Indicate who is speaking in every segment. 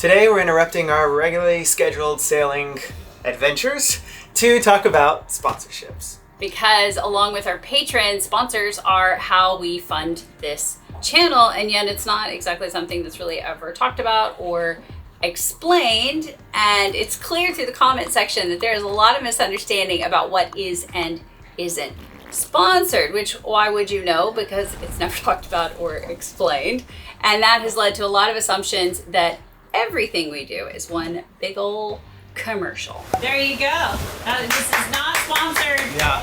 Speaker 1: Today we're interrupting our regularly scheduled sailing adventures to talk about sponsorships.
Speaker 2: Because along with our patrons, sponsors are how we fund this channel, and yet it's not exactly something that's really ever talked about or explained. And it's clear through the comment section that there is a lot of misunderstanding about what is and isn't sponsored, which why would you know? Because it's never talked about or explained. And that has led to a lot of assumptions that everything we do is one big ol' commercial. There you go. This is not sponsored.
Speaker 1: Yeah.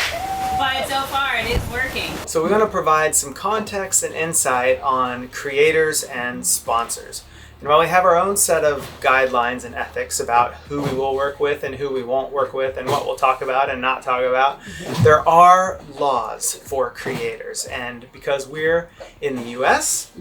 Speaker 2: But so far it is working.
Speaker 1: So we're going to provide some context and insight on creators and sponsors. And while we have our own set of guidelines and ethics about who we will work with and who we won't work with and what we'll talk about and not talk about, there are laws for creators. And because we're in the US,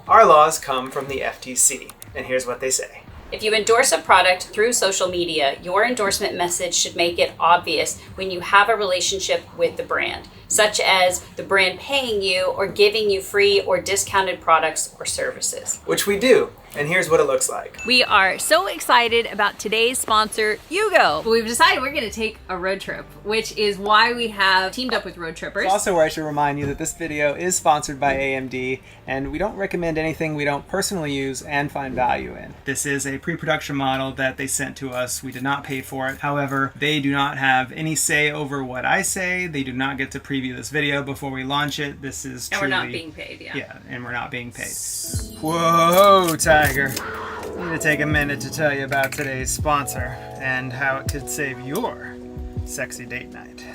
Speaker 1: our laws come from the FTC. And here's what they say.
Speaker 2: If you endorse a product through social media, your endorsement message should make it obvious when you have a relationship with the brand, such as the brand paying you or giving you free or discounted products or services.
Speaker 1: Which we do. And here's what it looks like.
Speaker 2: We are so excited about today's sponsor, Yugo. We've decided we're going to take a road trip, which is why we have teamed up with Road Trippers.
Speaker 1: It's also where I should remind you that this video is sponsored by AMD, and we don't recommend anything we don't personally use and find value in. This is a pre-production model that they sent to us. We did not pay for it. However, they do not have any say over what I say. They do not get to preview this video before we launch it. This is truly...
Speaker 2: And we're not being paid, yeah.
Speaker 1: Yeah, and we're not being paid. Whoa, Tiger. I need to take a minute to tell you about today's sponsor and how it could save your sexy date night.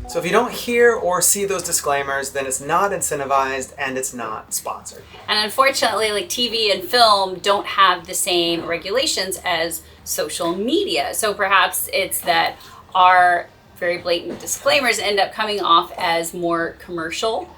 Speaker 1: So if you don't hear or see those disclaimers, then it's not incentivized and it's not sponsored.
Speaker 2: And unfortunately, like TV and film don't have the same regulations as social media. So perhaps it's that our very blatant disclaimers end up coming off as more commercial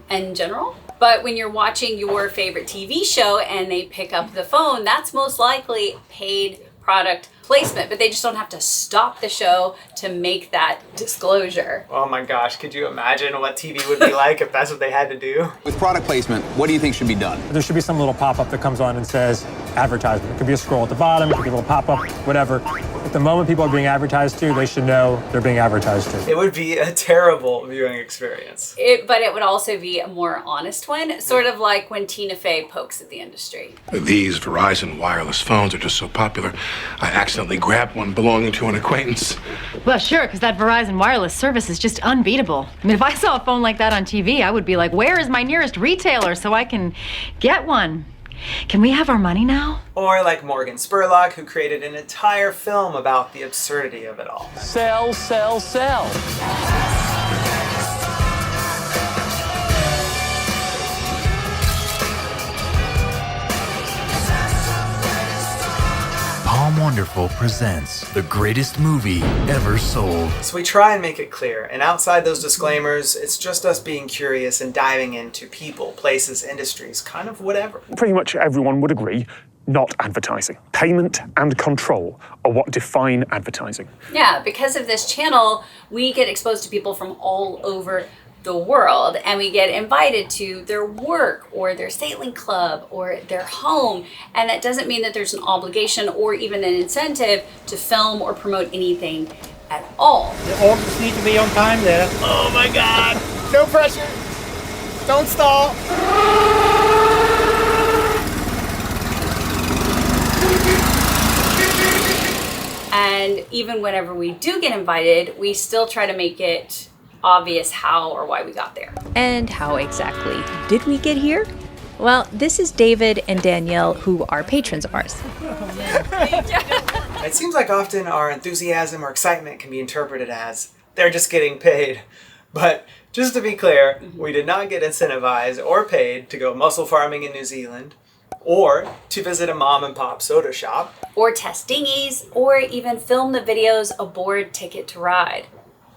Speaker 2: in general. But when you're watching your favorite TV show and they pick up the phone, that's most likely paid product placement, but they just don't have to stop the show to make that disclosure.
Speaker 1: Oh my gosh, could you imagine what TV would be like if that's what they had to do?
Speaker 3: With product placement, what do you think should be done?
Speaker 4: There should be some little pop-up that comes on and says advertisement. It could be a scroll at the bottom, it could be a little pop-up, whatever. At the moment people are being advertised to, they should know they're being advertised to.
Speaker 1: It would be a terrible viewing experience.
Speaker 2: But it would also be a more honest one, sort of like when Tina Fey pokes at the industry.
Speaker 5: These Verizon wireless phones are just so popular, I accidentally grabbed one belonging to an acquaintance.
Speaker 6: Well, sure, because that Verizon wireless service is just unbeatable. I mean, if I saw a phone like that on TV, I would be like, where is my nearest retailer so I can get one? Can we have our money now?
Speaker 1: Or like Morgan Spurlock, who created an entire film about the absurdity of it all.
Speaker 4: Sell, sell, sell.
Speaker 7: Palm Wonderful presents the greatest movie ever sold.
Speaker 1: So we try and make it clear, and outside those disclaimers, it's just us being curious and diving into people, places, industries, kind of whatever.
Speaker 8: Pretty much everyone would agree, not advertising. Payment and control are what define advertising.
Speaker 2: Yeah, because of this channel, we get exposed to people from all over the world, and we get invited to their work or their sailing club or their home, and that doesn't mean that there's an obligation or even an incentive to film or promote anything at all.
Speaker 9: The orders need to be on time there.
Speaker 1: Oh my God! No pressure! Don't stall!
Speaker 2: And even whenever we do get invited, we still try to make it obvious how or why we got there.
Speaker 10: And how exactly did we get here? Well, this is David and Danielle, who are patrons of ours.
Speaker 1: It seems like often our enthusiasm or excitement can be interpreted as they're just getting paid. But just to be clear, we did not get incentivized or paid to go mussel farming in New Zealand, or to visit a mom and pop soda shop,
Speaker 2: or test dinghies, or even film the videos aboard Ticket to Ride.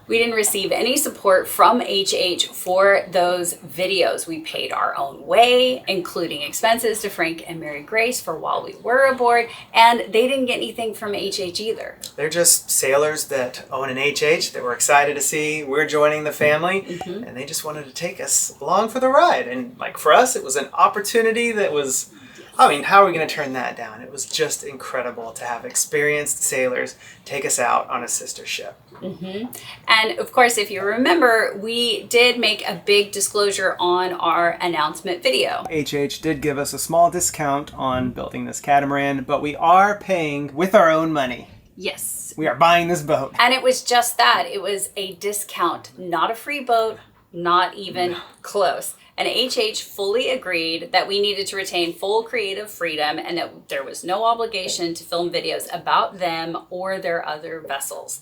Speaker 2: We didn't receive any support from HH for those videos. We paid our own way, including expenses to Frank and Mary Grace for while we were aboard, and they didn't get anything from HH either.
Speaker 1: They're just sailors that own an HH that we're excited to see. We're joining the family, and they just wanted to take us along for the ride. And like for us, it was an opportunity that was I mean, how are we going to turn that down? It was just incredible to have experienced sailors take us out on a sister ship.
Speaker 2: And of course, if you remember, we did make a big disclosure on our announcement video.
Speaker 1: HH did give us a small discount on building this catamaran, but we are paying with our own money.
Speaker 2: Yes.
Speaker 1: We are buying this boat.
Speaker 2: And it was just that. It was a discount, not a free boat, not even close. And HH fully agreed that we needed to retain full creative freedom and that there was no obligation to film videos about them or their other vessels.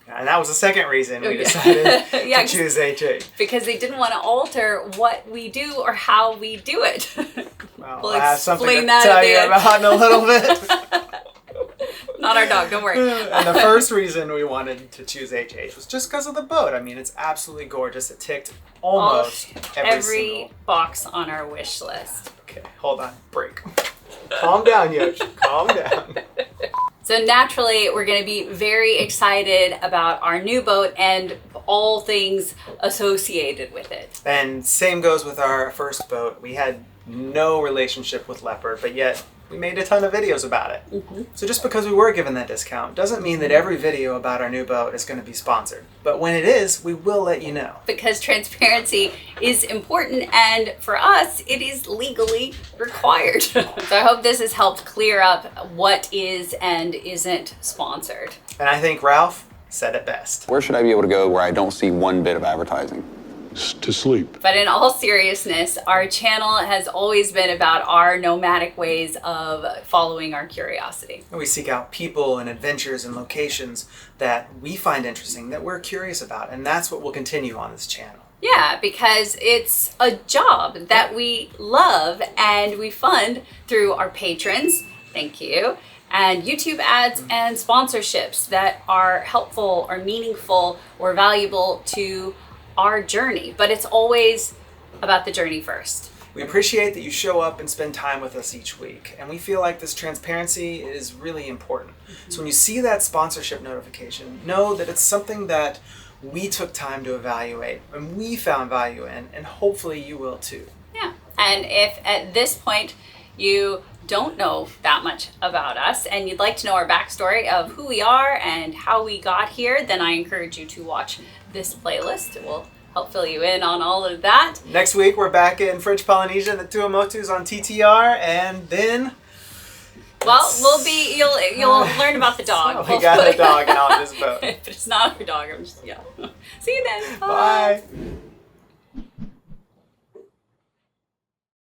Speaker 1: And that was the second reason we decided to choose HH.
Speaker 2: Because they didn't want to alter what we do or how we do it.
Speaker 1: Well,
Speaker 2: we'll
Speaker 1: I have something
Speaker 2: explain
Speaker 1: to
Speaker 2: that
Speaker 1: tell you about in a little bit.
Speaker 2: Not our dog, don't worry.
Speaker 1: And the first reason we wanted to choose HH was just because of the boat. I mean, it's absolutely gorgeous. It ticked almost
Speaker 2: every box on our wish list.
Speaker 1: Okay, hold on. Break. Calm down, Yoshi. Calm down.
Speaker 2: So naturally, we're going to be very excited about our new boat and all things associated with it.
Speaker 1: And same goes with our first boat. We had no relationship with Leopard, but yet we made a ton of videos about it. So just because we were given that discount doesn't mean that every video about our new boat is going to be sponsored. But when it is, we will let you know.
Speaker 2: Because transparency is important, and for us, it is legally required. So I hope this has helped clear up what is and isn't sponsored.
Speaker 1: And I think Ralph said it best.
Speaker 3: Where should I be able to go where I don't see one bit of advertising?
Speaker 5: To sleep.
Speaker 2: But in all seriousness, our channel has always been about our nomadic ways of following our curiosity.
Speaker 1: And we seek out people and adventures and locations that we find interesting, that we're curious about, and that's what will continue on this channel.
Speaker 2: Yeah, because it's a job that we love and we fund through our patrons, thank you, and YouTube ads and sponsorships that are helpful or meaningful or valuable to our journey, but it's always about the journey first.
Speaker 1: We appreciate that you show up and spend time with us each week, and we feel like this transparency is really important. So when you see that sponsorship notification, know that it's something that we took time to evaluate and we found value in, and hopefully you will too.
Speaker 2: Yeah, and if at this point you don't know that much about us and you'd like to know our backstory of who we are and how we got here, then I encourage you to watch this playlist. It will help fill you in on all of that.
Speaker 1: Next week we're back in French Polynesia and the Tuamotus on TTR, and then
Speaker 2: well, you'll learn about the dog.
Speaker 1: We got a dog out on this boat.
Speaker 2: But it's not our dog. I'm just See you then.
Speaker 1: Bye.